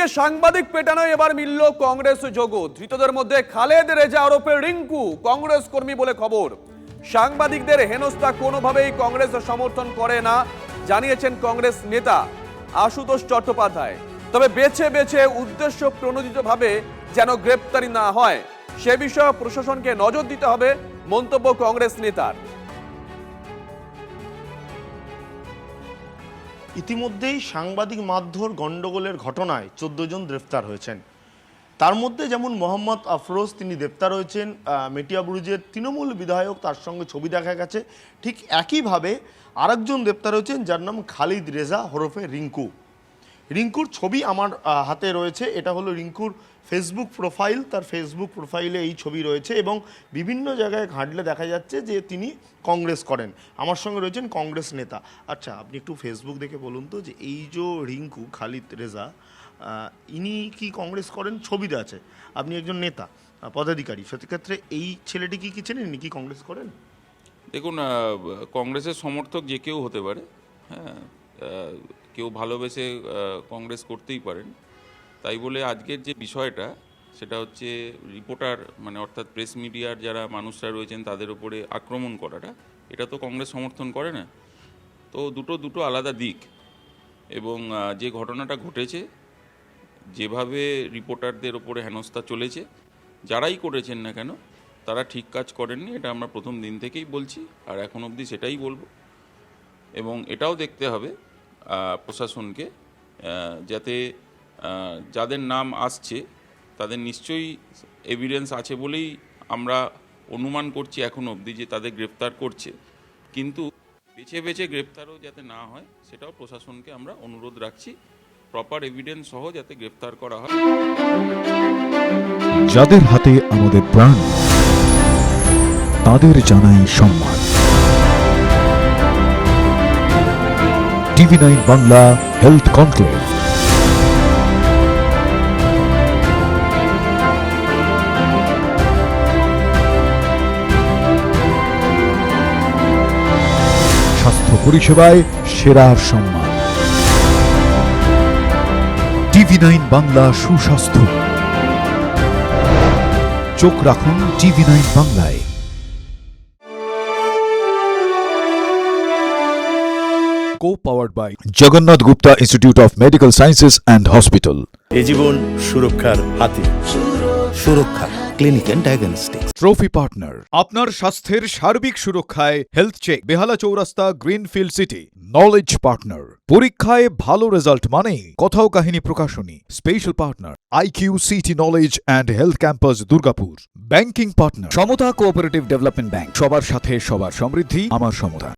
এদিকে সাংবাদিক পেটানো এবার মিলল কংগ্রেস যোগো। ধৃতদের মধ্যে খালেদ রেজা ওরফে রিঙ্কু কংগ্রেস কর্মী বলে খবর। সাংবাদিকদের হেনস্থা কোনোভাবেই কংগ্রেস সমর্থন করে না জানিয়েছেন কংগ্রেস নেতা আশুতোষ চট্টোপাধ্যায়। তবে বেছে বেছে উদ্দেশ্য প্রণোদিতভাবে যেন গ্রেপ্তারি না হয় সে বিষয়ে প্রশাসনকে নজর দিতে হবে মন্তব্য কংগ্রেস নেতার। ইতিমধ্যেই সাংবাদিক মারধর গণ্ডগোলের ঘটনায় 14 জন গ্রেফতার হয়েছেন। তার মধ্যে যেমন মোহাম্মদ আফরোজ তিনি গ্রেপ্তার হয়েছেন, মেটিয়াবুরুজের তৃণমূল বিধায়ক, তার সঙ্গে ছবি দেখা গেছে। ঠিক একইভাবে আরেকজন গ্রেপ্তার হয়েছেন যার নাম খালিদ রেজা ওরফে রিঙ্কু। রিঙ্কুর ছবি আমার হাতে রয়েছে, এটা হলো রিঙ্কুর ফেসবুক প্রোফাইল। তার ফেসবুক প্রোফাইলে এই ছবি রয়েছে এবং বিভিন্ন জায়গায় ঘাঁটলে দেখা যাচ্ছে যে তিনি কংগ্রেস করেন। আমার সঙ্গে রয়েছেন কংগ্রেস নেতা। আচ্ছা, আপনি একটু ফেসবুক দেখে বলুন তো যে এই যে রিঙ্কু খালিদ রেজা, ইনি কি কংগ্রেস করেন? ছবিতে আছে। আপনি একজন নেতা পদাধিকারী, সেক্ষেত্রে এই ছেলেটি কি চেনেন, ইনি কি কংগ্রেস করেন? দেখুন, কংগ্রেসের সমর্থক যে কেউ হতে পারে। হ্যাঁ, কেউ ভালোবেসে কংগ্রেস করতেই পারেন। তাই বলে আজকের যে বিষয়টা সেটা হচ্ছে রিপোর্টার মানে অর্থাৎ প্রেস মিডিয়ার যারা মানুষরা রয়েছেন তাদের উপরে আক্রমণ করাটা, এটা তো কংগ্রেস সমর্থন করে না। তো দুটো আলাদা দিক। এবং যে ঘটনাটা ঘটেছে, যেভাবে রিপোর্টারদের ওপরে হেনস্থা চলেছে, যারাই করেছেন না কেন তারা ঠিক কাজ করেননি, এটা আমরা প্রথম দিন থেকেই বলছি আর এখন অবধি সেটাই বলবো। এবং এটাও দেখতে হবে প্রশাসনকে, যাতে যাদের নাম আসছে তাদের নিশ্চয়ই এভিডেন্স আছে বলেই আমরা অনুমান করছি এখন অবধি যে তাদের গ্রেপ্তার করছে, কিন্তু বেছে বেছে গ্রেপ্তারও যাতে না হয় সেটাও প্রশাসনকে আমরা অনুরোধ রাখছি। প্রপার এভিডেন্স সহ যাতে গ্রেপ্তার করা হয়। যাদের হাতে আমাদের প্রাণ তাদের জানাই সম্মান। TV9 Bangla health conclave. স্বাস্থ্য পরিষেবায় সেরার সম্মান। TV9 বাংলা সুস্বাস্থ্য। চোখ রাখুন TV9 বাংলায়। Co-powered by Jagannath Gupta Institute of Medical Sciences and Hospital. এ জীবন সুরক্ষার হাতে। Suraksha clinic and diagnostics. Trophy partner আপনার স্বাস্থ্যের সার্বিক সুরক্ষায় হেলথ চেক, বেহালা চৌরাস্তা, গ্রিনফিল্ড সিটি। নলেজ পার্টনার পরীক্ষায় ভালো রেজাল্ট মানেই কথাও কাহিনী প্রকাশনী। Special partner IQ city knowledge and health campus Durgapur. Banking partner Samata cooperative development bank. সবার সাথে সবার সমৃদ্ধি, আমার সমতা।